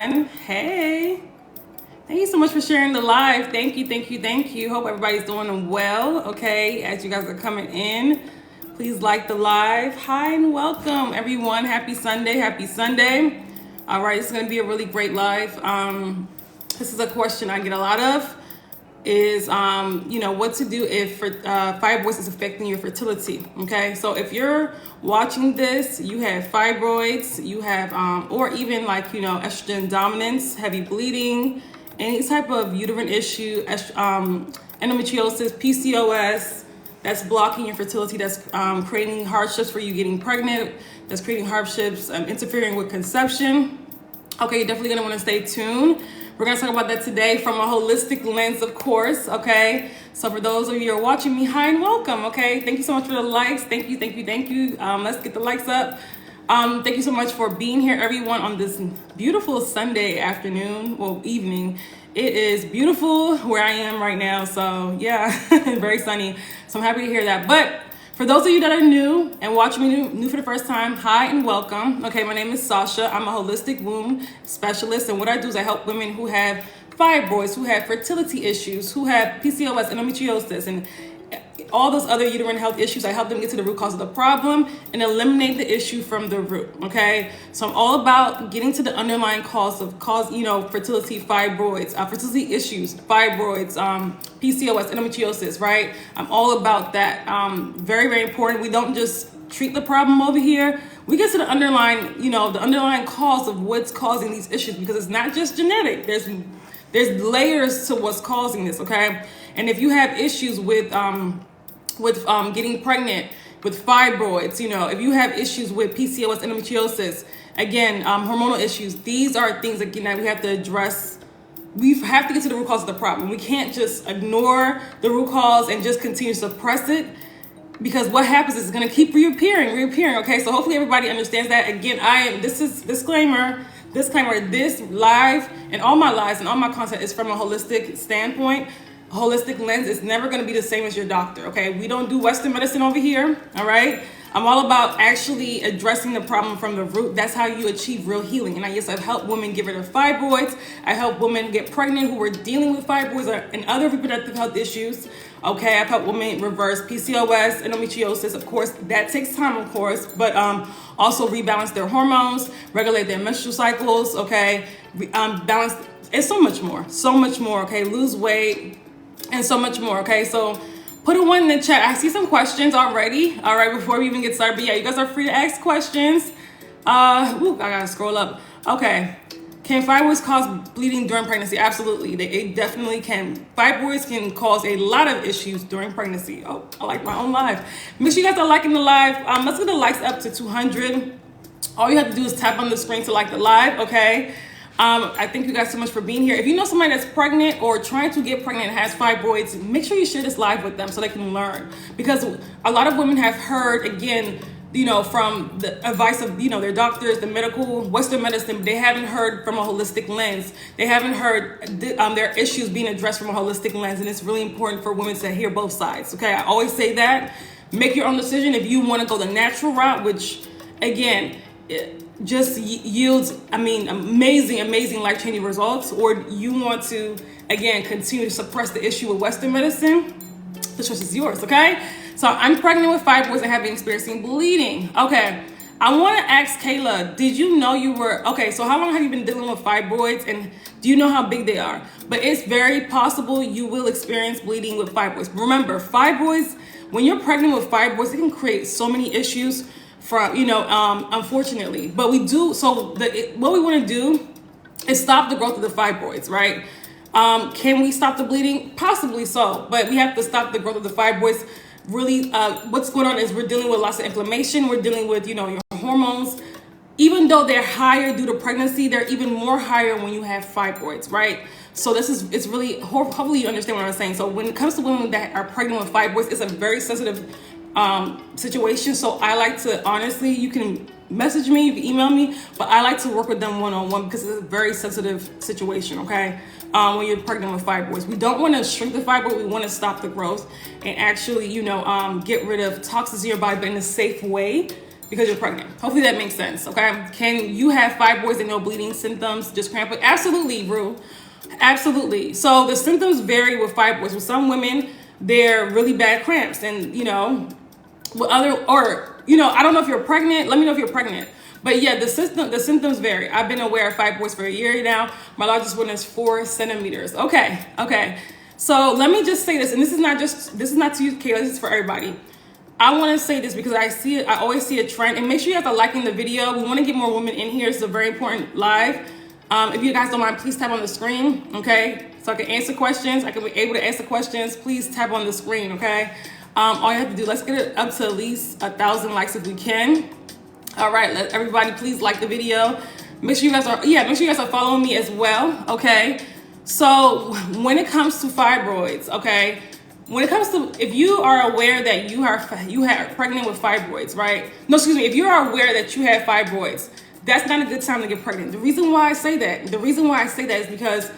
Hey, thank you so much for sharing the live. Thank you, thank you, thank you. Hope everybody's doing well. Okay, as you guys are coming in, please like the live. Hi and welcome, everyone. Happy Sunday. Happy Sunday. All right, it's going to be a really great live. This is a question I get a lot of. Is what to do if fibroids is affecting your fertility. Okay, so if you're watching this, you have fibroids, you have or even estrogen dominance, heavy bleeding, any type of uterine issue, endometriosis, PCOS, that's blocking your fertility, that's creating hardships for you getting pregnant, that's creating hardships, interfering with conception. Okay, you're definitely gonna want to stay tuned. We're going to talk about that today from a holistic lens, of course, okay? So for those of you who are watching me, hi and welcome, okay? Thank you so much for the likes. Thank you, thank you, thank you. Let's get the likes up. Thank you so much for being here, everyone, on this beautiful Sunday afternoon, well, evening. It is beautiful where I am right now, so yeah, very sunny. So I'm happy to hear that. But for those of you that are new and watching me new for the first time, hi and welcome. Okay, my name is Sasha. I'm a holistic womb specialist, and what I do is I help women who have fibroids, who have fertility issues, who have PCOS, endometriosis, and all those other uterine health issues. I help them get to the root cause of the problem and eliminate the issue from the root. Okay, so I'm all about getting to the underlying fertility, fibroids, fertility issues, fibroids, PCOS, endometriosis. Right, I'm all about that. Very, very important. We don't just treat the problem over here. We get to the underlying, the underlying cause of what's causing these issues, because it's not just genetic. There's layers to what's causing this. Okay, and if you have issues with getting pregnant, with fibroids, if you have issues with PCOS, endometriosis, again, hormonal issues, these are things that we have to address. We have to get to the root cause of the problem. We can't just ignore the root cause and just continue to suppress it, because what happens is it's going to keep reappearing. Okay, so hopefully everybody understands that. Again, this is disclaimer, this live and all my lives and all my content is from a holistic standpoint. Holistic lens is never going to be the same as your doctor. Okay, we don't do Western medicine over here. All right, I'm all about actually addressing the problem from the root. That's how you achieve real healing. And I've helped women get rid of fibroids. I help women get pregnant who were dealing with fibroids and other reproductive health issues. Okay, I've helped women reverse PCOS, endometriosis. Of course, that takes time, of course, but also rebalance their hormones, regulate their menstrual cycles. Okay, balance. It's so much more. Okay, lose weight. And so much more. Okay, so put a 1 in the chat. I see some questions already. All right, before we even get started, but yeah, you guys are free to ask questions. I gotta scroll up. Okay, can fibroids cause bleeding during pregnancy? Absolutely, they definitely can. Fibroids can cause a lot of issues during pregnancy. Oh, I like my own live. Make sure you guys are liking the live. Let's get the likes up to 200. All you have to do is tap on the screen to like the live. Okay. I thank you guys so much for being here. If you know somebody that's pregnant or trying to get pregnant and has fibroids, make sure you share this live with them so they can learn. Because a lot of women have heard, again, from the advice of, their doctors, the medical, Western medicine, but they haven't heard from a holistic lens. They haven't heard their issues being addressed from a holistic lens. And it's really important for women to hear both sides. Okay, I always say that. Make your own decision. If you want to go the natural route, which, again, just yields, amazing life-changing results, or you want to, again, continue to suppress the issue with Western medicine, the choice is yours, okay? So I'm pregnant with fibroids and have been experiencing bleeding. Okay, I want to ask Kayla, did you know so how long have you been dealing with fibroids, and do you know how big they are? But it's very possible you will experience bleeding with fibroids. Remember, fibroids, when you're pregnant with fibroids, it can create so many issues unfortunately, but we do. So what we want to do is stop the growth of the fibroids, right? Can we stop the bleeding? Possibly so, but we have to stop the growth of the fibroids. Really, what's going on is we're dealing with lots of inflammation. We're dealing with, your hormones. Even though they're higher due to pregnancy, they're even more higher when you have fibroids, right? So it's really, hopefully you understand what I'm saying. So when it comes to women that are pregnant with fibroids, it's a very sensitive situation. So I like to, honestly, you can message me, you can email me, but I like to work with them one-on-one because it's a very sensitive situation. Okay, when you're pregnant with fibroids, we don't want to shrink the fibroid. We want to stop the growth and actually, get rid of toxins in your body, but in a safe way because you're pregnant. Hopefully that makes sense, okay? Can you have fibroids and no bleeding symptoms, just cramping? Absolutely, Rue. Absolutely. So the symptoms vary with fibroids. With some women, they're really bad cramps, and with other, or I don't know if you're pregnant. Let me know if you're pregnant. But yeah, the symptoms vary. I've been aware of fibroids for a year now. My largest one is 4 centimeters. Okay. So let me just say this, and this is not to you, Kayla. This is for everybody. I want to say this because I always see a trend, and make sure you guys are liking the video. We want to get more women in here. It's a very important live. If you guys don't mind, please tap on the screen, okay? So I can answer questions. I can be able to answer questions. Please tap on the screen, okay? All you have to do, let's get it up to at least 1,000 likes if we can. All right, let everybody please like the video. Make sure you guys are following me as well, okay? So when it comes to fibroids, okay? When it comes to, if you are aware that you are pregnant with fibroids, right? No, excuse me. If you are aware that you have fibroids, that's not a good time to get pregnant. The reason why I say that is because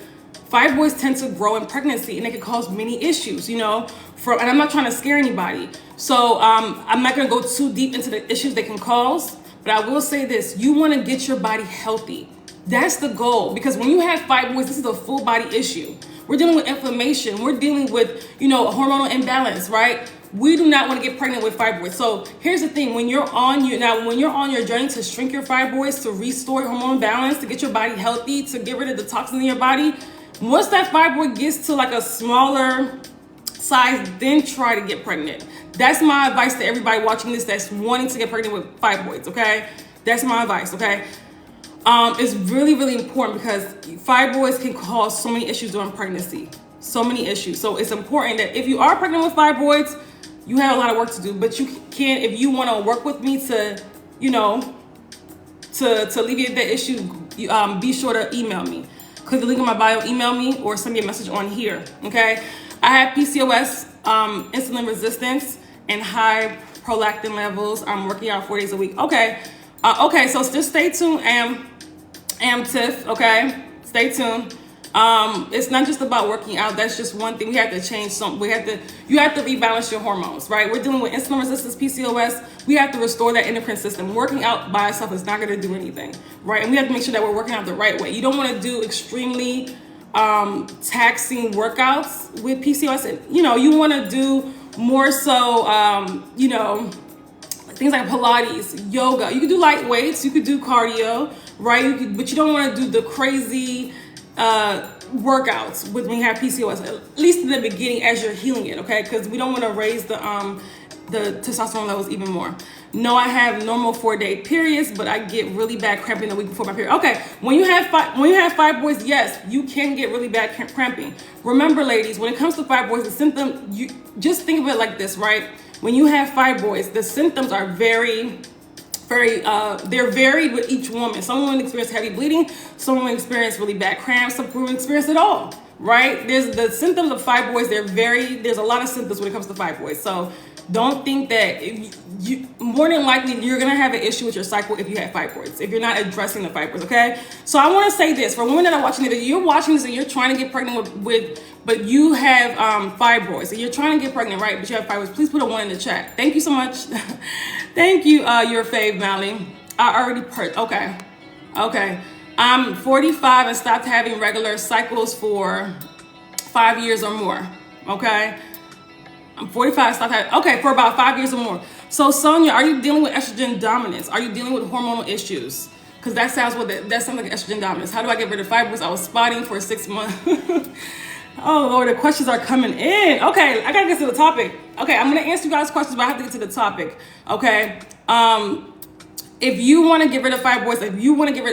fibroids tend to grow in pregnancy, and it can cause many issues, and I'm not trying to scare anybody. So I'm not going to go too deep into the issues they can cause, but I will say this: you want to get your body healthy. That's the goal, because when you have fibroids, this is a full body issue. We're dealing with inflammation. We're dealing with, hormonal imbalance, right? We do not want to get pregnant with fibroids. So here's the thing: when you're on your journey to shrink your fibroids, to restore hormonal balance, to get your body healthy, to get rid of the toxins in your body, once that fibroid gets to like a smaller size, then try to get pregnant. That's my advice to everybody watching this that's wanting to get pregnant with fibroids, okay? That's my advice, okay? It's really, really important because fibroids can cause so many issues during pregnancy. So many issues. So it's important that if you are pregnant with fibroids, you have a lot of work to do, but you can, if you want to work with me to, to alleviate that issue, be sure to email me. Click the link in my bio, email me, or send me a message on here, okay? I have PCOS, insulin resistance, and high prolactin levels. I'm working out 4 days a week. Okay, so just stay tuned, Tiff, okay? Stay tuned. It's not just about working out. That's just one thing. We have to change something. You have to rebalance your hormones, right? We're dealing with insulin resistance, PCOS. We have to restore that endocrine system. Working out by itself is not going to do anything, right? And we have to make sure that we're working out the right way. You don't want to do extremely taxing workouts with PCOS. And, you want to do more so, things like Pilates, yoga. You could do light weights. You could do cardio, right? But you don't want to do the crazy workouts when you have PCOS, at least in the beginning as you're healing it, okay? Because we don't want to raise the testosterone levels even more. No, I have normal 4-day periods, but I get really bad cramping the week before my period. Okay, when you have fibroids, yes, you can get really bad cramping. Remember, ladies, when it comes to fibroids, the symptom, you just think of it like this, right? When you have fibroids, the symptoms are very they're varied with each woman. Some women experience heavy bleeding, some women experience really bad cramps, some women experience it all, right? There's the symptoms of fibroids, there's a lot of symptoms when it comes to fibroids. So don't think that more than likely you're gonna have an issue with your cycle if you have fibroids, if you're not addressing the fibroids, okay? So I wanna say this, for women that are watching it, you're watching this and you're trying to get pregnant but you have fibroids, and you're trying to get pregnant, right? But you have fibroids, please put a 1 in the chat. Thank you so much. Thank you, your fave, Mally. I already okay. I'm 45 and stopped having regular cycles for 5 years or more, okay? I'm 45, stopped having, okay, for about 5 years or more. So Sonia, are you dealing with estrogen dominance? Are you dealing with hormonal issues? Because that sounds like estrogen dominance. How do I get rid of fibroids? I was spotting for 6 months. Oh Lord, the questions are coming in. Okay, I gotta get to the topic. Okay, I'm gonna answer you guys' questions, but I have to get to the topic. Okay. If you want to get rid of fibroids,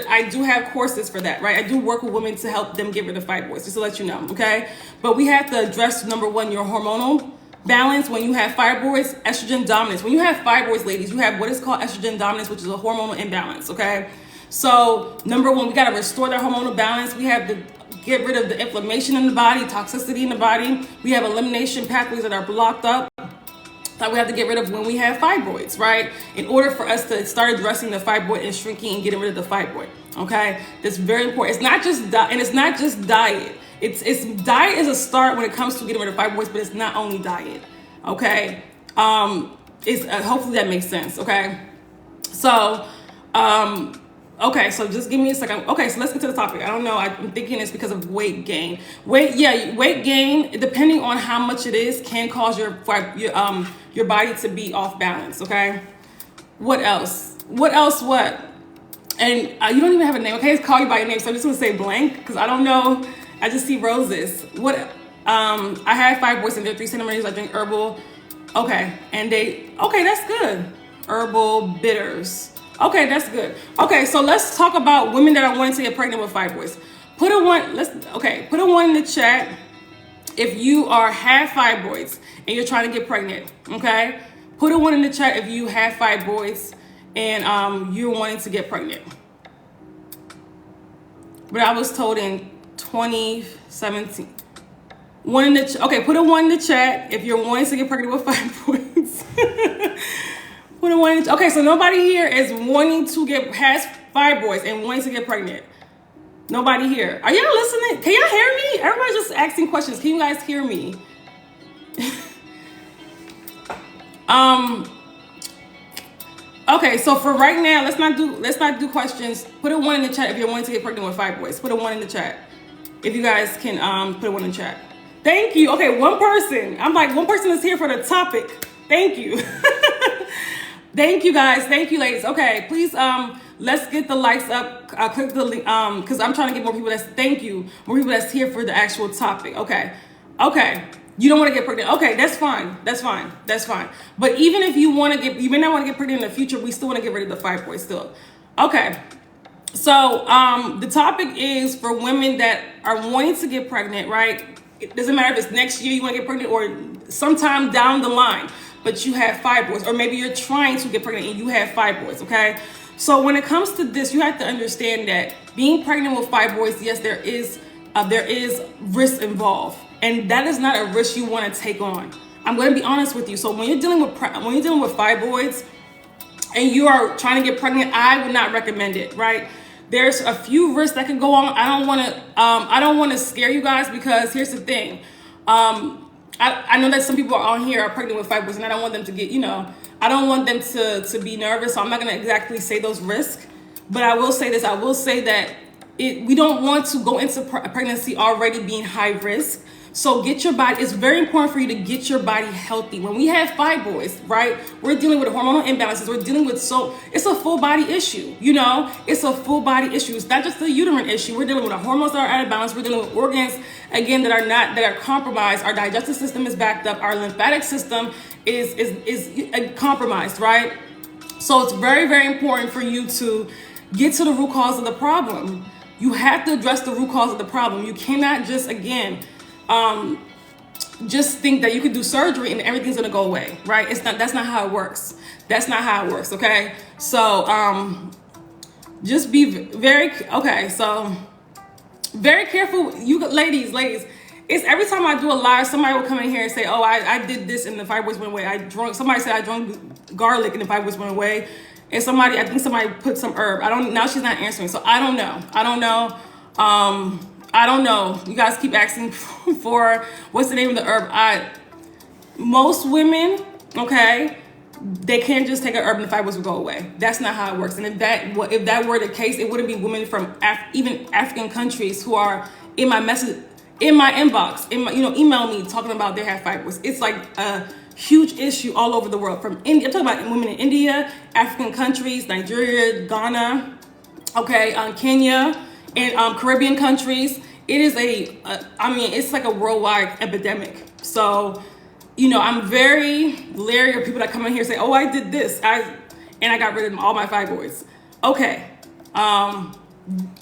I do have courses for that, right? I do work with women to help them get rid of fibroids, just to let you know, okay? But we have to address, number one, your hormonal balance. When you have fibroids, estrogen dominance. When you have fibroids, ladies, you have what is called estrogen dominance, which is a hormonal imbalance, okay? So number one, we got to restore that hormonal balance. We have to get rid of the inflammation in the body, toxicity in the body. We have elimination pathways that are blocked up that we have to get rid of when we have fibroids, right? In order for us to start addressing the fibroid and shrinking and getting rid of the fibroid, okay? That's very important. It's not just diet. It's diet is a start when it comes to getting rid of fibroids, but it's not only diet, okay? Hopefully that makes sense, okay? So, okay, so just give me a second. Okay, so let's get to the topic. I don't know. I'm thinking it's because of weight gain. Weight gain, depending on how much it is, can cause your body to be off balance. Okay. What else? What? And you don't even have a name. Okay, let's call you by your name. So I'm just gonna say blank because I don't know. I just see roses. What? I have fibroids and they're 3 centimeters. I drink herbal. Okay, and that's good. Herbal bitters. Okay, that's good. Okay, so let's talk about women that are wanting to get pregnant with fibroids. Put a 1 in the chat if you have fibroids and you're trying to get pregnant. Okay, put a 1 in the chat if you have fibroids and you're wanting to get pregnant. But I was told in 2017. Put a 1 in the chat if you're wanting to get pregnant with fibroids. Put a 1 in the chat. Okay, so nobody here is has fibroids and wanting to get pregnant. Nobody here. Are y'all listening? Can y'all hear me? Everybody's just asking questions. Can you guys hear me? Okay, so for right now, let's not do questions. Put a 1 in the chat if you're wanting to get pregnant with fibroids. Put a 1 in the chat. If you guys can put a 1 in the chat. Thank you. Okay, 1 person. I'm like, 1 person is here for the topic. Thank you. Thank you guys. Thank you, ladies. Okay, please let's get the likes up. Click the link because I'm trying to get more people more people that's here for the actual topic. Okay. You don't want to get pregnant. Okay, that's fine. But even if you may not want to get pregnant in the future, we still want to get rid of the fibroids still. Okay. So the topic is for women that are wanting to get pregnant, right? It doesn't matter if it's next year you want to get pregnant or sometime down the line, but you have fibroids, or maybe you're trying to get pregnant and you have fibroids, okay? So when it comes to this, you have to understand that being pregnant with fibroids, yes, there is risk involved, and that is not a risk you want to take on. I'm going to be honest with you. So when you're dealing with fibroids and you are trying to get pregnant, I would not recommend it, right? There's a few risks that can go on. I don't want to scare you guys because here's the thing. I know that some people on here are pregnant with fibroids and I don't want them to get, I don't want them to be nervous. So I'm not going to exactly say those risks, but I will say this. I will say that we don't want to go into pregnancy already being high risk. So get your body, it's very important for you to get your body healthy. When we have fibroids, right, we're dealing with hormonal imbalances. We're dealing with, it's a full body issue, it's a full body issue. It's not just a uterine issue. We're dealing with the hormones that are out of balance. We're dealing with organs, again, that are compromised. Our digestive system is backed up. Our lymphatic system is compromised, right? So it's very, very important for you to get to the root cause of the problem. You have to address the root cause of the problem. You cannot just think that you could do surgery and everything's gonna go away, right? That's not how it works. Okay? So just be very careful. You ladies, it's every time I do a live, somebody will come in here and say, oh, I did this and the fibroids went away. Somebody said I drank garlic and the fibroids went away. And I think somebody put some herb. Now she's not answering. So I don't know. I don't know. You guys keep asking for what's the name of the herb. Most women, okay, they can't just take an herb and the fibroids will go away. That's not how it works. And if that were the case, it wouldn't be women from even African countries who are in my inbox, email me talking about they have fibroids. It's like a huge issue all over the world. From India, I'm talking about women in India, African countries, Nigeria, Ghana, okay, Kenya, and Caribbean countries. It is it's like a worldwide epidemic. So, I'm very leery of people that come in here and say, oh, I did this, and I got rid of all my fibroids. Okay,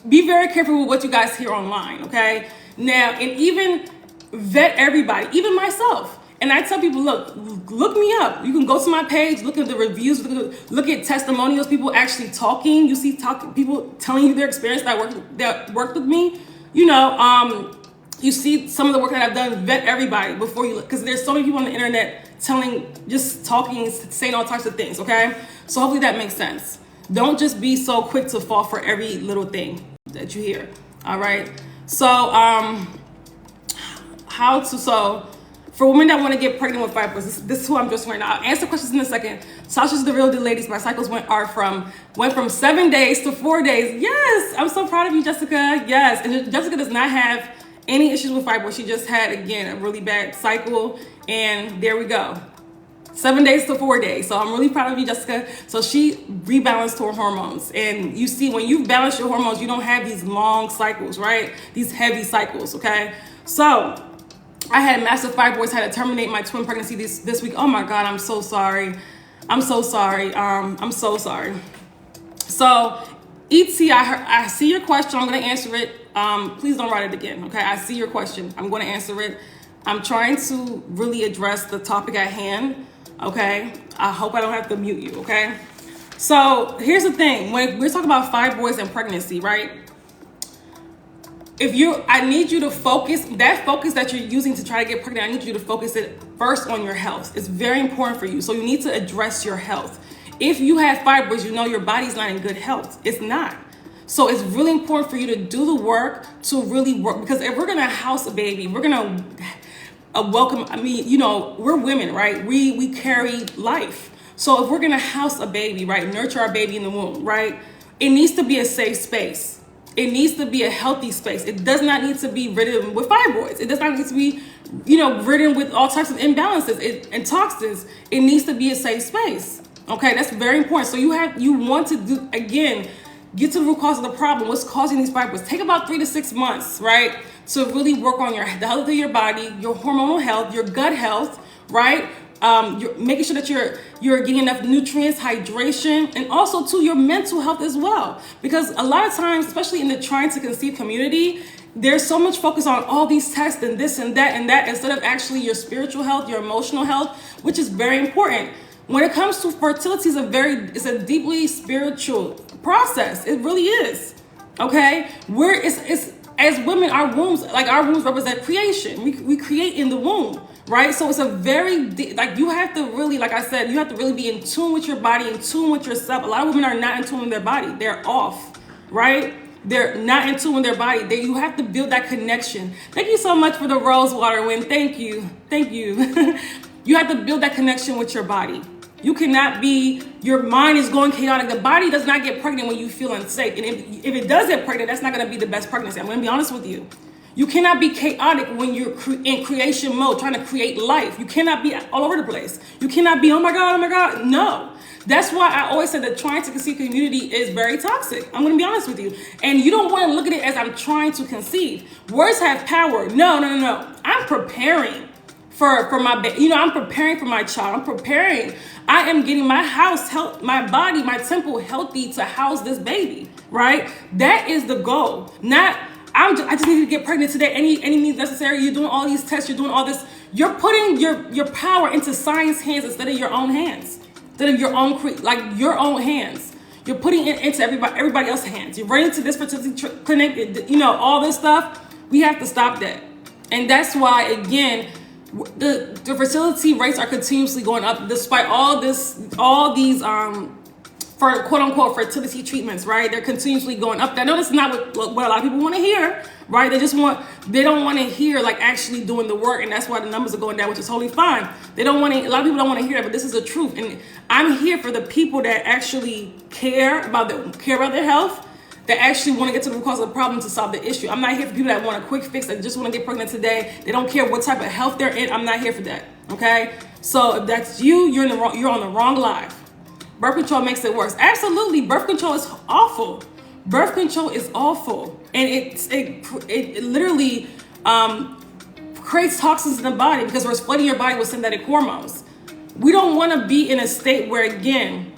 be very careful with what you guys hear online, okay? Now, and even vet everybody, even myself. And I tell people, look me up. You can go to my page, look at the reviews, look at testimonials, people actually talking. You see people telling you their experience that worked with me. You see some of the work that I've done. Vet everybody before you look, because there's so many people on the internet saying all types of things. Okay, so hopefully that makes sense. Don't just be so quick to fall for every little thing that you hear. All right. So For women that want to get pregnant with fibroids, this is who I'm addressing right now. I'll answer questions in a second. Sasha's the real deal, ladies. My cycles went from 7 days to 4 days. Yes, I'm so proud of you, Jessica. Yes, and Jessica does not have any issues with fibroids. She just had, again, a really bad cycle, and there we go. 7 days to 4 days. So I'm really proud of you, Jessica. So she rebalanced her hormones. And you see, when you balance your hormones, you don't have these long cycles, right? These heavy cycles, okay? So I had massive fibroids, had to terminate my twin pregnancy this week. Oh my God, I'm so sorry. I'm so sorry. I'm so sorry. So ET, I see your question. I'm going to answer it. Please don't write it again, okay? I see your question. I'm going to answer it. I'm trying to really address the topic at hand, okay? I hope I don't have to mute you, okay? So here's the thing. When we're talking about fibroids and pregnancy, right? I need you to focus, that focus that you're using to try to get pregnant, I need you to focus it first on your health. It's very important for you. So you need to address your health. If you have fibroids, you know your body's not in good health. It's not. So it's really important for you to do the work to really work, because if we're going to house a baby, we're going to welcome, we're women, right? We carry life. So if we're going to house a baby, right, nurture our baby in the womb, right, it needs to be a safe space. It needs to be a healthy space. It does not need to be ridden with fibroids. It does not need to be, ridden with all types of imbalances and toxins. It needs to be a safe space. Okay, that's very important. So you want to do, again, get to the root cause of the problem. What's causing these fibroids? Take about 3 to 6 months, right, to really work on the health of your body, your hormonal health, your gut health, right? You're making sure that you're getting enough nutrients, hydration, and also to your mental health as well. Because a lot of times, especially in the trying to conceive community, there's so much focus on all these tests and this and that instead of actually your spiritual health, your emotional health, which is very important. When it comes to fertility, it's a deeply spiritual process. It really is. Okay, it's as women, our wombs represent creation. We create in the womb. Right? So it's a very, you have to really, like I said, you have to really be in tune with your body, in tune with yourself. A lot of women are not in tune with their body. They're off, right? They're not in tune with their body. You have to build that connection. Thank you so much for the rose water, Win. Thank you. Thank you. You have to build that connection with your body. You cannot your mind is going chaotic. The body does not get pregnant when you feel unsafe. And if it does get pregnant, that's not going to be the best pregnancy. I'm going to be honest with you. You cannot be chaotic when you're in creation mode, trying to create life. You cannot be all over the place. You cannot be, oh my God. No. That's why I always said that trying to conceive community is very toxic. I'm going to be honest with you. And you don't want to look at it as I'm trying to conceive. Words have power. No. I'm preparing for my baby. I'm preparing for my child. I'm preparing. I am getting my house, my body, my temple healthy to house this baby, right? That is the goal. I just need to get pregnant today. Any means necessary. You're doing all these tests. You're doing all this. You're putting your power into science hands instead of your own hands. Instead of your own hands. You're putting it into everybody else's hands. You're running to this fertility clinic. All this stuff. We have to stop that. And that's why, again, the fertility rates are continuously going up despite all these for quote unquote fertility treatments, right? They're continuously going up. I know this is not what a lot of people want to hear, right? They don't want to hear actually doing the work, and that's why the numbers are going down, which is totally fine. A lot of people don't want to hear that, but this is the truth. And I'm here for the people that actually care about their health, that actually want to get to the root cause of the problem to solve the issue. I'm not here for people that want a quick fix, that just want to get pregnant today. They don't care what type of health they're in. I'm not here for that. Okay? So if that's you, you're on the wrong life. Birth control makes it worse. Absolutely. Birth control is awful. Birth control is awful. And it literally creates toxins in the body because we're flooding your body with synthetic hormones. We don't want to be in a state where, again,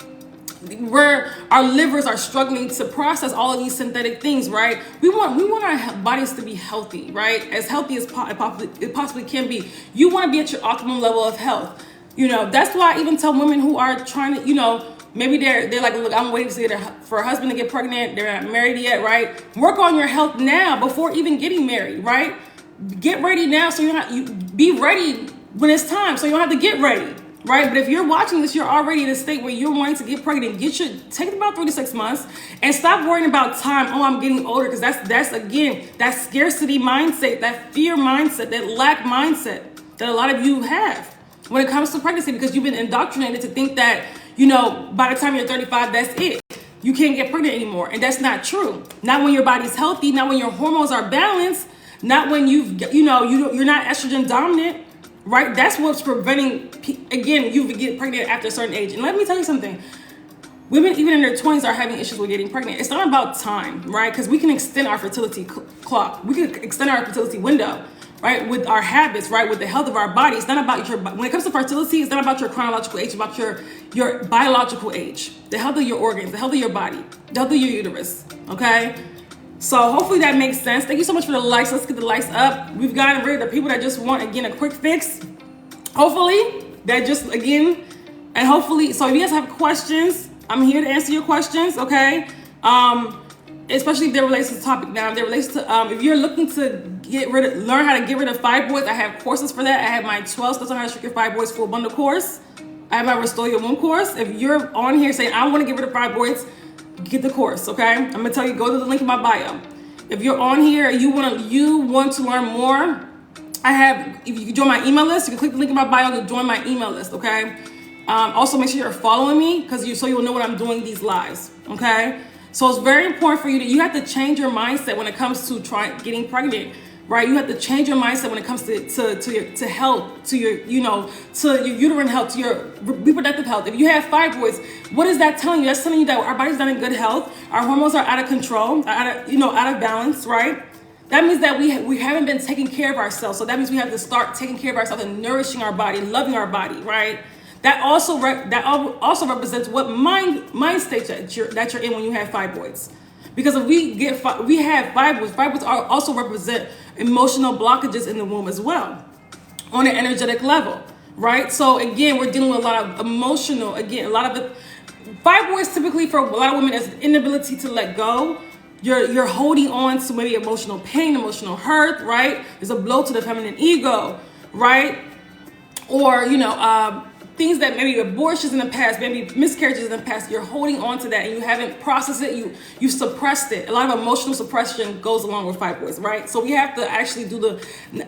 where our livers are struggling to process all of these synthetic things, right? We want our bodies to be healthy, right? As healthy as it possibly can be. You want to be at your optimum level of health. That's why I even tell women who are trying to, maybe they're like, look, I'm waiting for a husband to get pregnant. They're not married yet, right? Work on your health now before even getting married, right? Get ready now so you be ready when it's time, so you don't have to get ready, right? But if you're watching this, you're already in a state where you're wanting to get pregnant. Take about 3 to 6 months and stop worrying about time. Oh, I'm getting older, because that's again that scarcity mindset, that fear mindset, that lack mindset. that a lot of you have when it comes to pregnancy, because you've been indoctrinated to think that, you know, by the time you're 35, that's it. You can't get pregnant anymore. And that's not true. Not when your body's healthy, not when your hormones are balanced, not when you're not estrogen dominant, right? That's what's preventing, again, you get pregnant after a certain age. And let me tell you something. Women, even in their 20s, are having issues with getting pregnant. It's not about time, right? Because we can extend our fertility clock. We can extend our fertility window, right? With our habits, right? With the health of our body. It's not about when it comes to fertility, it's not about your chronological age, it's about your biological age, the health of your organs, the health of your body, the health of your uterus, okay? So hopefully that makes sense. Thank you so much for the likes. Let's get the likes up. We've gotten rid of the people that just want, again, a quick fix. Hopefully that just, again, and hopefully, so if you guys have questions, I'm here to answer your questions, okay? Especially if they're related to the topic now. If they're related to, if you're looking to learn how to get rid of fibroids, I have courses for that. I have my 12 Steps on How to Shrink Your Fibroids full bundle course. I have my Restore Your Womb course. If you're on here saying, I want to get rid of fibroids, get the course, okay? I'm gonna tell you, go to the link in my bio. If you're on here, you want to learn more, if you can join my email list, you can click the link in my bio to join my email list, okay? Also, make sure you're following me so you'll know when I'm doing these lives, okay? So it's very important for you have to change your mindset when it comes to getting pregnant, right? You have to change your mindset when it comes to health, to your uterine health, to your reproductive health. If you have fibroids, what is that telling you? That's telling you that our body's not in good health, our hormones are out of control, out of balance, right? That means that we haven't been taking care of ourselves. So that means we have to start taking care of ourselves and nourishing our body, loving our body, right? That also represents what mind state that you're in when you have fibroids. Because if we have fibroids also represent emotional blockages in the womb as well, on an energetic level, right? So again, we're dealing with a lot of emotional. Again, a lot of it. Fibroids typically for a lot of women is inability to let go. You're holding on to maybe emotional pain, emotional hurt, right? There's a blow to the feminine ego, right? Or things that maybe abortions in the past, maybe miscarriages in the past, you're holding on to that and you haven't processed it, you suppressed it. A lot of emotional suppression goes along with fibroids, right? So we have to actually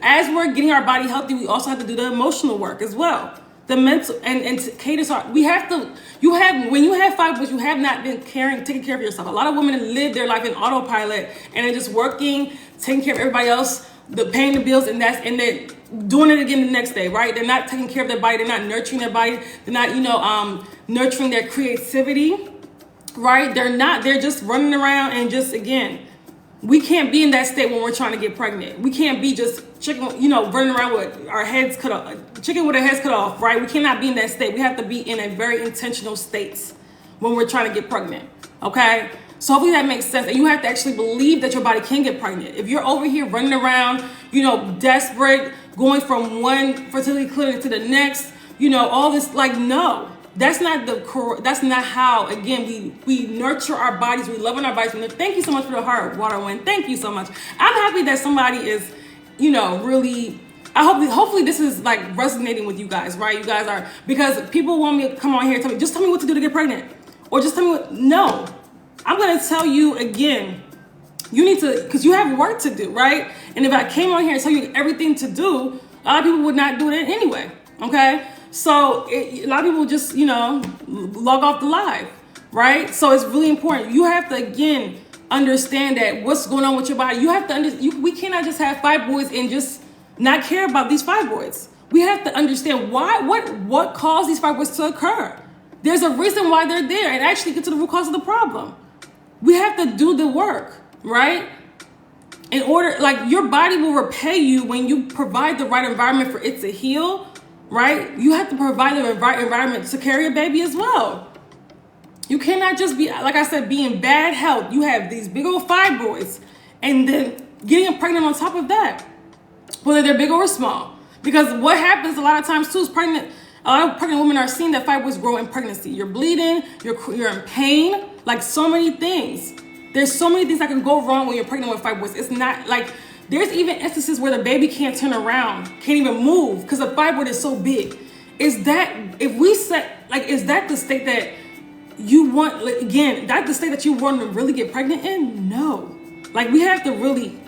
as we're getting our body healthy, we also have to do the emotional work as well. The mental, and to Kate, when you have fibroids, you have not been taking care of yourself. A lot of women live their life in autopilot and they're just working, taking care of everybody else, paying the bills, and they're doing it again the next day, right? They're not taking care of their body. They're not nurturing their body. They're not, nurturing their creativity, right? They're just running around and just, again, we can't be in that state when we're trying to get pregnant. We can't be just chicken, running around with our heads cut off, chicken with our heads cut off, right? We cannot be in that state. We have to be in a very intentional state when we're trying to get pregnant, okay? So hopefully that makes sense. And you have to actually believe that your body can get pregnant. If you're over here running around, desperate, going from one fertility clinic to the next, all this, no. That's not how, again, we nurture our bodies. We love on our bodies. Thank you so much for the heart, Waterwind. Thank you so much. I'm happy that somebody is, really, hopefully this is resonating with you guys, right? You guys are, because people want me to come on here and tell me what to do to get pregnant. Or just tell me no. I'm going to tell you again, you need to, because you have work to do, right? And if I came on here and tell you everything to do, a lot of people would not do it anyway, okay? So a lot of people just, log off the live, right? So it's really important. You have to, again, understand that what's going on with your body. You have to understand, we cannot just have fibroids and just not care about these fibroids. We have to understand what caused these fibroids to occur. There's a reason why they're there, and actually get to the root cause of the problem. We have to do the work, right? In order, your body will repay you when you provide the right environment for it to heal, right? You have to provide the right environment to carry a baby as well. You cannot just be, like I said, be in bad health. You have these big old fibroids and then getting pregnant on top of that, whether they're big or small. Because what happens a lot of times too is a lot of pregnant women are seeing that fibroids grow in pregnancy. You're bleeding, you're in pain, so many things. There's so many things that can go wrong when you're pregnant with fibroids. It's not there's even instances where the baby can't turn around, can't even move because the fibroid is so big. Is that the state that you want, again, that's the state that you want to really get pregnant in? No. We have to really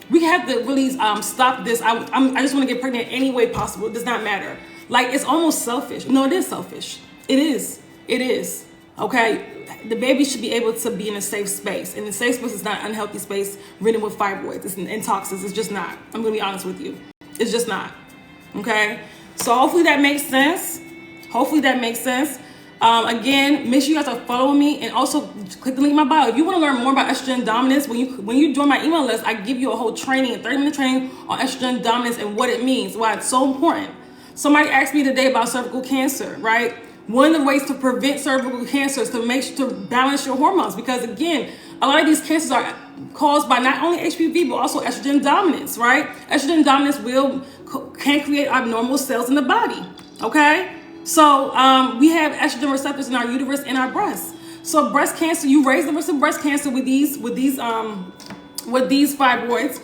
We have to really stop this. I just want to get pregnant any way possible. It does not matter. Like, it's almost selfish. No, it is selfish. It is. It is. Okay? The baby should be able to be in a safe space. And the safe space is not an unhealthy space ridden with fibroids and toxins. It's just not. I'm going to be honest with you. It's just not. Okay? So hopefully that makes sense. Hopefully that makes sense. Again, make sure you guys are following me, and also click the link in my bio. If you want to learn more about estrogen dominance, when you join my email list, I give you a whole training, a 30-minute training on estrogen dominance and what it means, why it's so important. Somebody asked me today about cervical cancer, right? One of the ways to prevent cervical cancer is to balance your hormones, because again, a lot of these cancers are caused by not only HPV but also estrogen dominance, right? Estrogen dominance can create abnormal cells in the body. Okay. So we have estrogen receptors in our uterus and our breasts. So breast cancer, you raise the risk of breast cancer with these fibroids.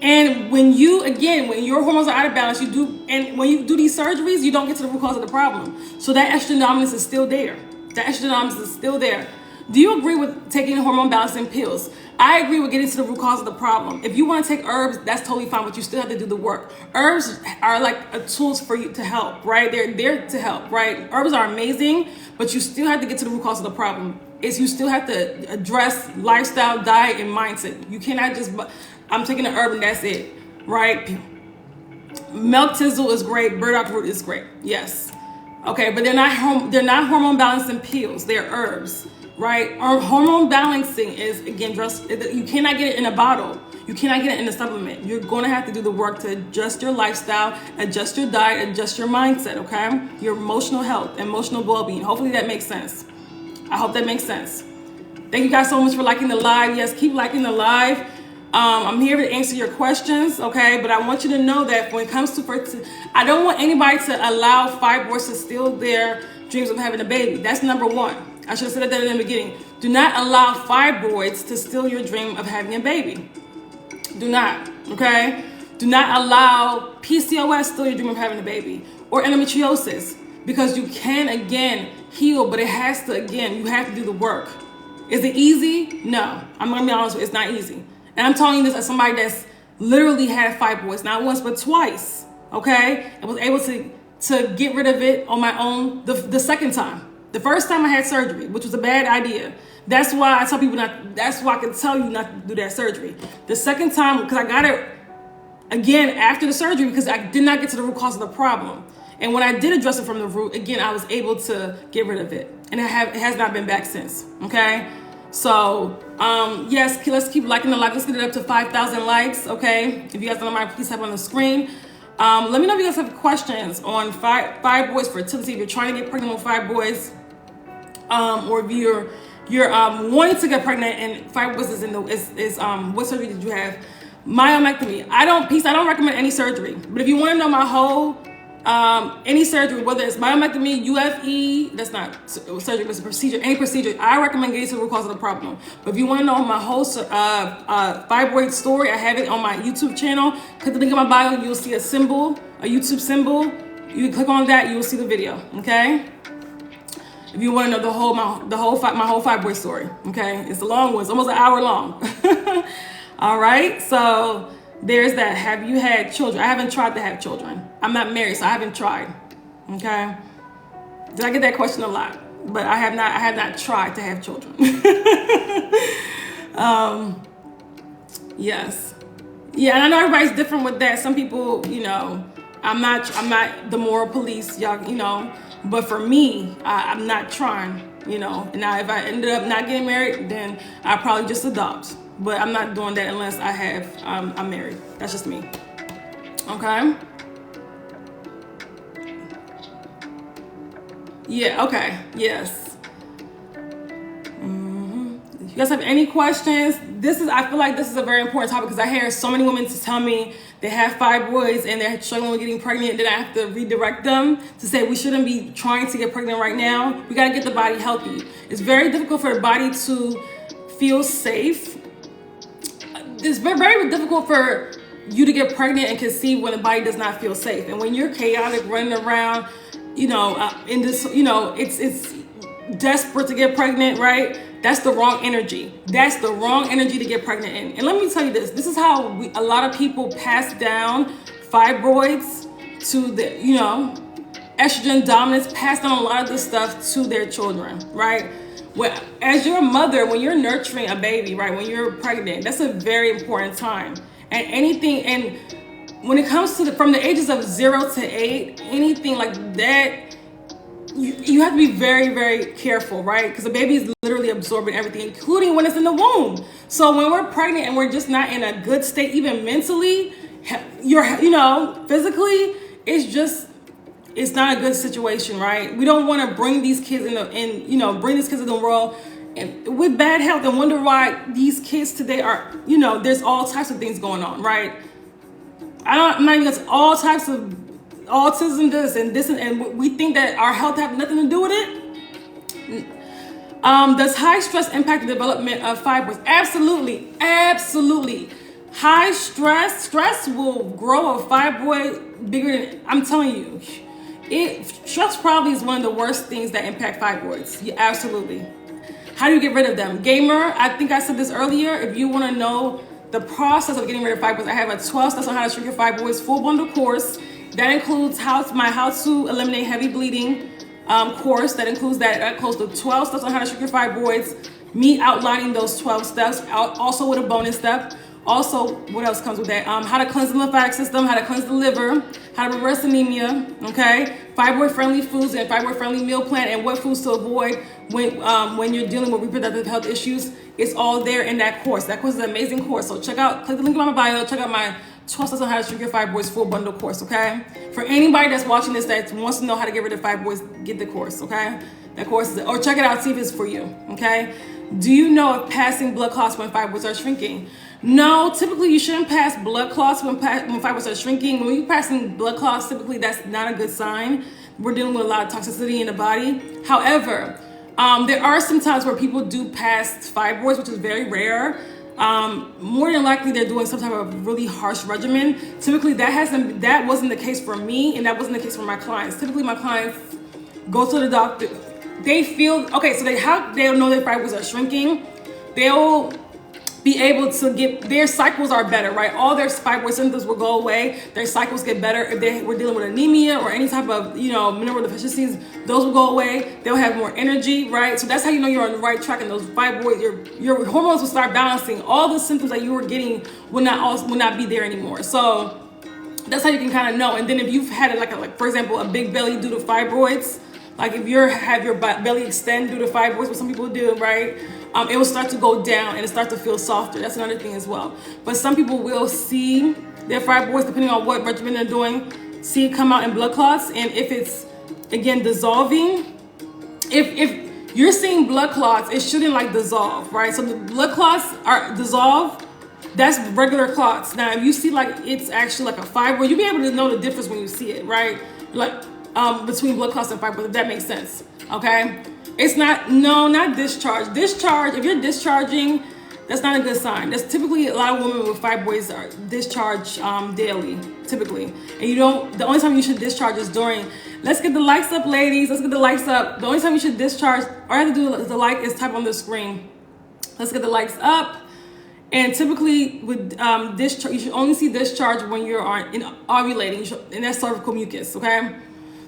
And when your hormones are out of balance, when you do these surgeries, you don't get to the root cause of the problem. So that estrogen dominance is still there. Do you agree with taking hormone balancing pills? I agree with getting to the root cause of the problem. If you want to take herbs, that's totally fine, but you still have to do the work. Herbs are like a tools for you to help, right? They're there to help, right? Herbs are amazing, but you still have to get to the root cause of the problem. You still have to address lifestyle, diet, and mindset. You cannot just, I'm taking an herb and that's it, right? Milk thistle is great. Burdock root is great. Yes. Okay, but they're not hormone balancing pills. They're herbs. Right? Hormone balancing is, again, you cannot get it in a bottle. You cannot get it in a supplement. You're going to have to do the work to adjust your lifestyle, adjust your diet, adjust your mindset, okay? Your emotional health, emotional well-being. Hopefully that makes sense. I hope that makes sense. Thank you guys so much for liking the live. Yes, keep liking the live. I'm here to answer your questions, okay? But I want you to know that when it comes to I don't want anybody to allow fibroids to steal their dreams of having a baby. That's number one. I should have said that in the beginning. Do not allow fibroids to steal your dream of having a baby. Do not, okay? Do not allow PCOS to steal your dream of having a baby, or endometriosis, because you can, again, heal, but it has to, again, you have to do the work. Is it easy? No. I'm going to be honest with you, it's not easy. And I'm telling you this as somebody that's literally had fibroids, not once, but twice, okay? I was able to get rid of it on my own the second time. The first time I had surgery, which was a bad idea. That's why I tell people that's why I can tell you not to do that surgery. The second time, because I got it again after the surgery, because I did not get to the root cause of the problem. And when I did address it from the root, again, I was able to get rid of it. And it has not been back since, okay? So, yes, let's keep liking the live. Let's get it up to 5,000 likes, okay? If you guys don't mind, please have it on the screen. Let me know if you guys have questions on fibroids, fertility, if you're trying to get pregnant with fibroids, or if you're wanting to get pregnant and fibroids is what surgery did you have? Myomectomy. I don't recommend any surgery, but if you want to know my whole any surgery, whether it's myomectomy, UFE, that's not surgery, it's a procedure, any procedure, I recommend getting to the root cause of the problem. But if you want to know my whole fibroid story, I have it on my YouTube channel. Click the link in my bio, you'll see a symbol, a YouTube symbol. You click on that, you will see the video, okay? If you want to know my whole fibroid story, okay? It's a long one, it's almost an hour long. All right, so there's that. Have you had children? I haven't tried to have children. I'm not married, so I haven't tried. Okay. Did I get that question a lot? But I have not tried to have children. Yes. Yeah, and I know everybody's different with that. Some people, I'm not the moral police, y'all, but for me, I'm not trying, and now if I ended up not getting married, then I probably just adopt. But I'm not doing that unless I'm married. That's just me. Okay. Yeah, okay. Yes. If you guys have any questions, I feel like this is a very important topic because I hear so many women to tell me they have fibroids and they're struggling with getting pregnant, and then I have to redirect them to say we shouldn't be trying to get pregnant right now. We got to get the body healthy. It's very difficult for the body to feel safe. It's very, very difficult for you to get pregnant and conceive when the body does not feel safe. And when you're chaotic, running around, in this, it's desperate to get pregnant, right? That's the wrong energy. That's the wrong energy to get pregnant in. And let me tell you this. This is how a lot of people pass down fibroids to the, estrogen dominance, pass down a lot of this stuff to their children, right? Well, as your mother, when you're nurturing a baby, right, when you're pregnant, that's a very important time. And when it comes to from the ages of 0 to 8, anything like that, you have to be very, very careful, right? Because the baby is literally absorbing everything, including when it's in the womb. So when we're pregnant and we're just not in a good state, even mentally, physically, it's not a good situation, right? We don't want to bring these kids bring these kids in the world with bad health and wonder why these kids today are, there's all types of things going on, right? I'm not even against all types of autism, this and we think that our health have nothing to do with it. Does high stress impact the development of fibroids? Absolutely. High stress will grow a fibroid bigger than, I'm telling you. Stress probably is one of the worst things that impact fibroids. Yeah, absolutely. How do you get rid of them? Gamer, I think I said this earlier. If you want to know the process of getting rid of fibroids, I have a 12 steps on how to shrink your fibroids full bundle course. That includes my how to eliminate heavy bleeding course. That includes the 12 steps on how to shrink your fibroids. Me outlining those 12 steps, also with a bonus step. Also, what else comes with that? How to cleanse the lymphatic system, how to cleanse the liver, how to reverse anemia, okay? Fibroid-friendly foods and fibroid-friendly meal plan, and what foods to avoid when you're dealing with reproductive health issues. It's all there in that course. That course is an amazing course. So click the link in my bio, check out my 12 steps on how to shrink your fibroids full bundle course, okay? For anybody that's watching this that wants to know how to get rid of fibroids, get the course, okay? That course or check it out, see if it's for you, okay? Do you know if passing blood clots when fibroids are shrinking? No, typically you shouldn't pass blood clots when fibroids are shrinking. When you're passing blood clots, typically that's not a good sign. We're dealing with a lot of toxicity in the body. However, there are some times where people do pass fibroids, which is very rare. More than likely they're doing some type of really harsh regimen. Typically that wasn't the case for me, and that wasn't the case for my clients. Typically my clients go to the doctor. They feel, okay, so they'll know their fibroids are shrinking. They'll be able to their cycles are better, right? All their fibroid symptoms will go away. Their cycles get better. If they were dealing with anemia or any type of, mineral deficiencies, those will go away. They'll have more energy, right? So that's how you know you're on the right track, and those fibroids, your hormones will start balancing. All the symptoms that you were getting will not be there anymore. So that's how you can kind of know. And then if you've had like for example, a big belly due to fibroids, like if you have your belly extend due to fibroids, what some people do, right? It will start to go down and it starts to feel softer. That's another thing as well. But some people will see their fibroids, depending on what regimen they're doing, see it come out in blood clots. And if it's, again, dissolving, if you're seeing blood clots, it shouldn't dissolve, right? So the blood clots are dissolve, that's regular clots. Now, if you see it's actually like a fibroid, you'll be able to know the difference when you see it, right? Between blood clots and fibroids, if that makes sense, okay? It's not discharge. Discharge, if you're discharging, that's not a good sign. There's typically a lot of women with fibroids are discharged daily, typically. And the only time you should discharge is during, let's get the likes up, ladies. Let's get the likes up. The only time you should discharge, all you have to do is the like is type on the screen. Let's get the likes up. And typically with discharge, you should only see discharge when you're ovulating, and that's cervical mucus, okay?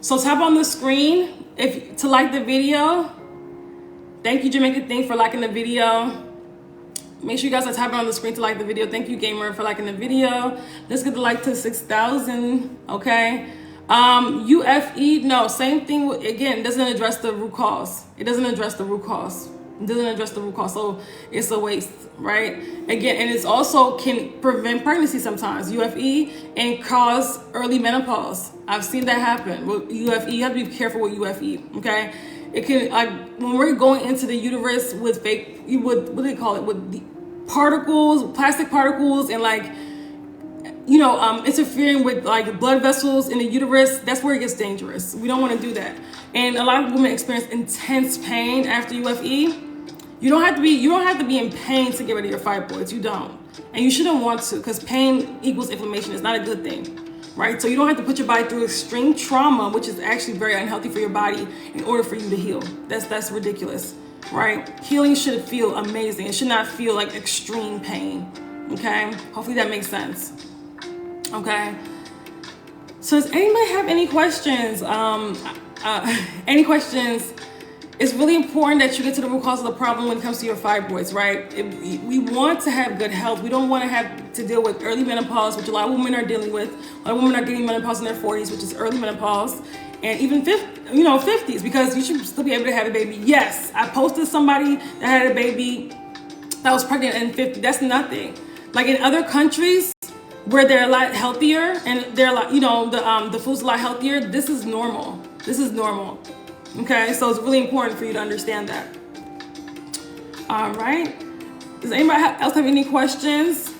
So tap on the screen to like the video. Thank you, Jamaica Thing, for liking the video. Make sure you guys are tapping on the screen to like the video. Thank you, Gamer, for liking the video. Let's get the like to 6,000, okay? UFE, no, same thing. Again, doesn't address the root cause. It doesn't address the root cause. It doesn't address the root cause, so it's a waste, right? Again, and it's also can prevent pregnancy sometimes, UFE, and cause early menopause. I've seen that happen with UFE. You have to be careful with UFE, okay? It can, when we're going into the uterus with what do they call it? With the particles, plastic particles, and interfering with blood vessels in the uterus, that's where it gets dangerous. We don't want to do that. And a lot of women experience intense pain after UFE. You don't have to be in pain to get rid of your fibroids. You don't. And you shouldn't want to, because pain equals inflammation. It's not a good thing, right? So you don't have to put your body through extreme trauma, which is actually very unhealthy for your body, in order for you to heal. That's ridiculous. right? Healing should feel amazing. It should not feel like extreme pain, okay? Hopefully that makes sense, okay? So does anybody have any questions? Any questions? It's really important that you get to the root cause of the problem when it comes to your fibroids, right? We want to have good health. We don't want to have to deal with early menopause, which a lot of women are dealing with. A lot of women are getting menopause in their 40s, which is early menopause, and even 50s, because you should still be able to have a baby. Yes, I posted somebody that had a baby that was pregnant in 50. That's nothing. Like in other countries where they're a lot healthier and they're like, the food's a lot healthier. This is normal. This is normal. Okay, so it's really important for you to understand that. All right. Does anybody else have any questions?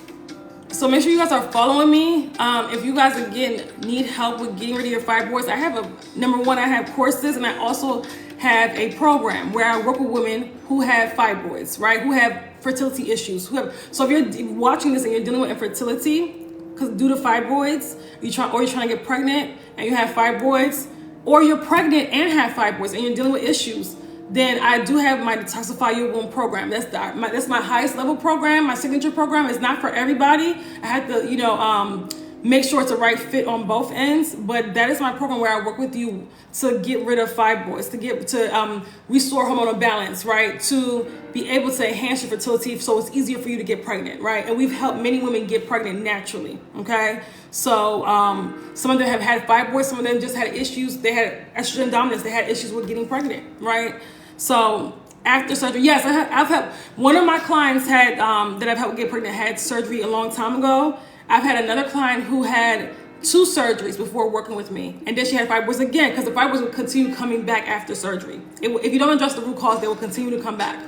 So make sure you guys are following me. If you guys, again, need help with getting rid of your fibroids, I have number one, I have courses, and I also have a program where I work with women who have fibroids, right? Who have fertility issues. So if you're watching this and you're dealing with infertility because due to fibroids, you're trying to get pregnant and you have fibroids, or you're pregnant and have fibroids and you're dealing with issues, then I do have my Detoxify Your Womb program. That's my highest level program. My signature program is not for everybody. I had to, make sure it's a right fit on both ends. But that is my program where I work with you to get rid of fibroids, to restore hormonal balance, right? To be able to enhance your fertility so it's easier for you to get pregnant, right? And we've helped many women get pregnant naturally, okay? So some of them have had fibroids, some of them just had issues. They had estrogen dominance, they had issues with getting pregnant, right? So after surgery, yes, I've helped. One of my clients that I've helped get pregnant had surgery a long time ago. I've had another client who had 2 surgeries before working with me, and then she had fibroids again because the fibroids will continue coming back after surgery. If you don't address the root cause, they will continue to come back,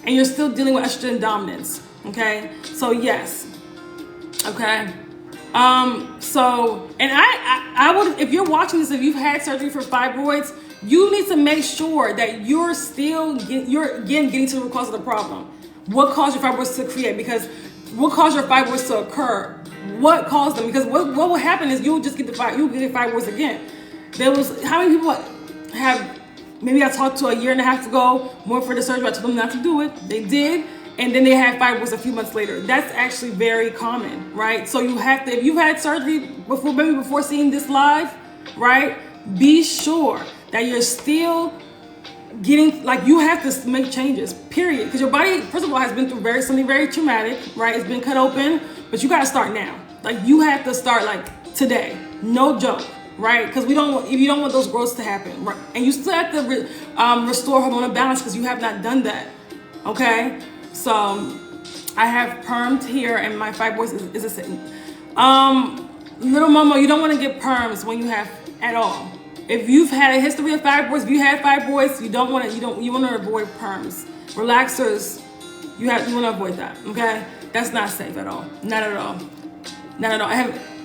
and you're still dealing with estrogen dominance. Okay, so yes, okay. And I would, if you're watching this, if you've had surgery for fibroids, you need to make sure that you're getting to the root cause of the problem. What caused your fibroids to create? Because what caused your fibroids to occur? What caused them? Because what will happen is you'll just get fibroids again. How many people have, maybe I talked to a year and a half ago, went for the surgery, I told them not to do it. They did. And then they had fibroids a few months later. That's actually very common, right? So you have to, if you've had surgery before, maybe before seeing this live, right? Be sure that you're still getting, like, you have to make changes, period. Because your body, first of all, has been through something very traumatic, right? It's been cut open, but you got to start now. Like, you have to start like today, no joke, right? Because if you don't want those growths to happen, right? And you still have to restore hormonal balance because you have not done that, okay? So I have permed here, and my fibroids is a sitting. Little mama, you don't want to get perms when you have at all. If you've had a history of fibroids, if you had fibroids, you want to avoid perms. Relaxers, you want to avoid that, okay? That's not safe at all. Not at all. Not at all.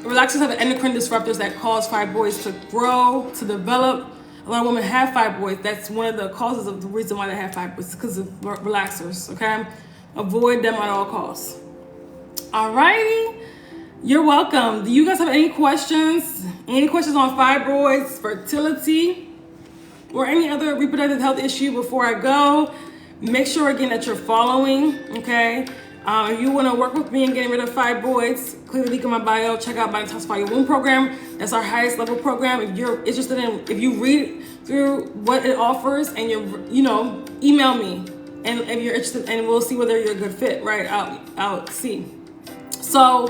Relaxers have endocrine disruptors that cause fibroids to grow, to develop. A lot of women have fibroids. That's one of the causes of the reason why they have fibroids, because of relaxers, okay? Avoid them at all costs. Alrighty. You're welcome. Do you guys have any questions? Any questions on fibroids, fertility, or any other reproductive health issue before I go? Make sure, again, that you're following, okay? If you want to work with me in getting rid of fibroids, click the link in my bio. Check out my Detoxify Your Womb program. That's our highest level program. If you're interested if you read through what it offers and email me. And if you're interested, and we'll see whether you're a good fit, right? I'll see. So,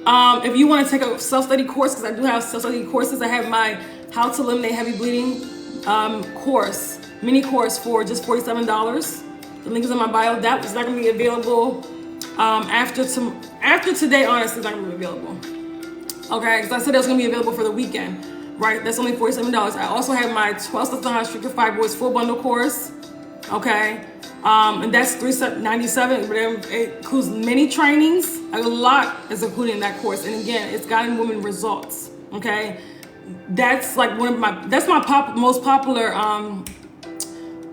if you want to take a self-study course, because I do have self-study courses, I have my How to Eliminate Heavy Bleeding course, mini course for just $47. The link is in my bio. That is not going to be available after today. Honestly, it's not going to be available. Okay, because I said it was going to be available for the weekend, right? That's only $47. I also have my 12 Steps on How to Shrink Your Fibroids full bundle course. Okay, and that's $397, but it includes many trainings. A lot is included in that course, and again, it's gotten women results. Okay, that's like my most popular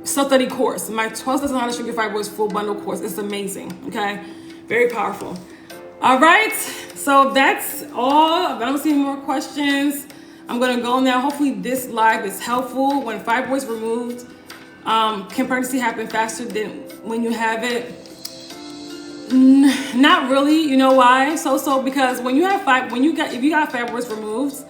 self-study course. My 12 Steps on How to Shrink Your Fibroids full bundle course. It's amazing. Okay, very powerful. All right, so that's all. I don't see any more questions. I'm gonna go now. Hopefully, this live is helpful. When fibroids removed, Can pregnancy happen faster than when you have it? Not really. You know why? So because when you have if you got fibroids removed,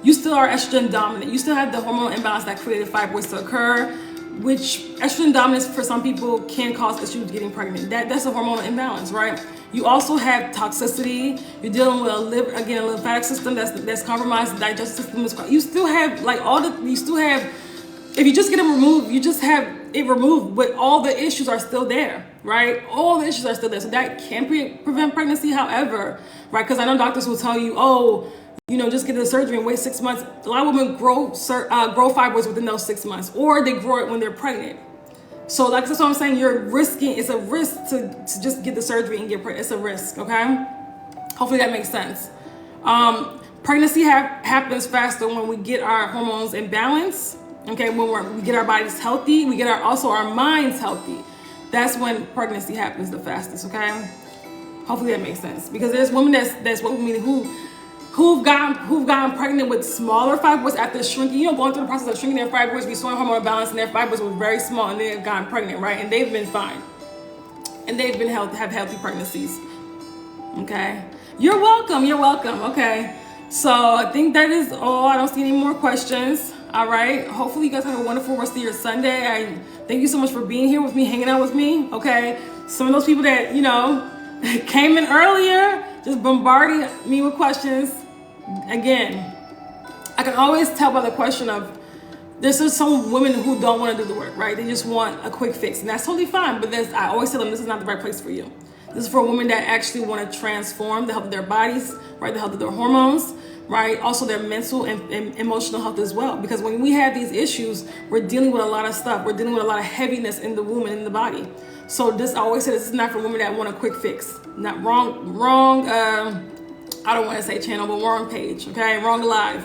you still are estrogen dominant. You still have the hormonal imbalance that created fibroids to occur, which estrogen dominance for some people can cause issues getting pregnant. That's a hormonal imbalance, right? You also have toxicity. You're dealing with a lymphatic system that's compromised. The digestive system is. You still have if you just get it removed, you just have it removed, but all the issues are still there, right? All the issues are still there. So that can prevent pregnancy. However, right, because I know doctors will tell you, just get the surgery and wait 6 months. A lot of women grow fibroids within those 6 months, or they grow it when they're pregnant. So that's what I'm saying. It's a risk to just get the surgery and get pregnant. It's a risk, okay? Hopefully that makes sense. Pregnancy happens faster when we get our hormones in balance. Okay, when we get our bodies healthy, we get our minds healthy. That's when pregnancy happens the fastest. Okay, hopefully that makes sense, because there's women that's what we mean who've gotten pregnant with smaller fibroids after shrinking. Going through the process of shrinking their fibroids, restoring hormonal balance, and their fibroids were very small, and they've gotten pregnant, right? And they've been fine, and they've been have healthy pregnancies. Okay, you're welcome. Okay, so I think that is all. I don't see any more questions. All right. Hopefully you guys have a wonderful rest of your Sunday. I thank you so much for being here with me, hanging out with me. Okay. Some of those people that, came in earlier, just bombarding me with questions. Again, I can always tell by the question of, there's just some women who don't want to do the work, right? They just want a quick fix, and that's totally fine. But I always tell them, this is not the right place for you. This is for women that actually want to transform the health of their bodies, right? The health of their hormones, right? Also their mental and emotional health as well. Because when we have these issues, we're dealing with a lot of stuff. We're dealing with a lot of heaviness in the womb and in the body. So I always say this is not for women that want a quick fix. Not wrong, I don't want to say channel, but wrong page, okay? Wrong live,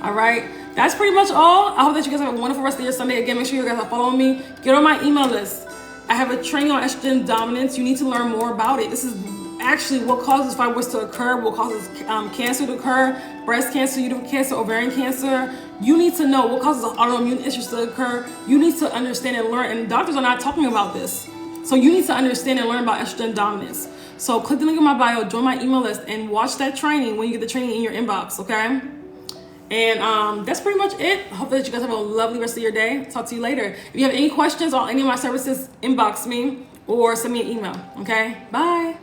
all right? That's pretty much all. I hope that you guys have a wonderful rest of your Sunday. Again, make sure you guys are following me. Get on my email list. I have a training on estrogen dominance. You need to learn more about it. This is actually what causes fibroids to occur, what causes cancer to occur, breast cancer, uterine cancer, ovarian cancer. You need to know what causes autoimmune issues to occur. You need to understand and learn, and doctors are not talking about this. So you need to understand and learn about estrogen dominance. So click the link in my bio, join my email list, and watch that training when you get the training in your inbox, okay? And that's pretty much it. I hope that you guys have a lovely rest of your day. Talk to you later. If you have any questions on any of my services, inbox me or send me an email, okay? Bye.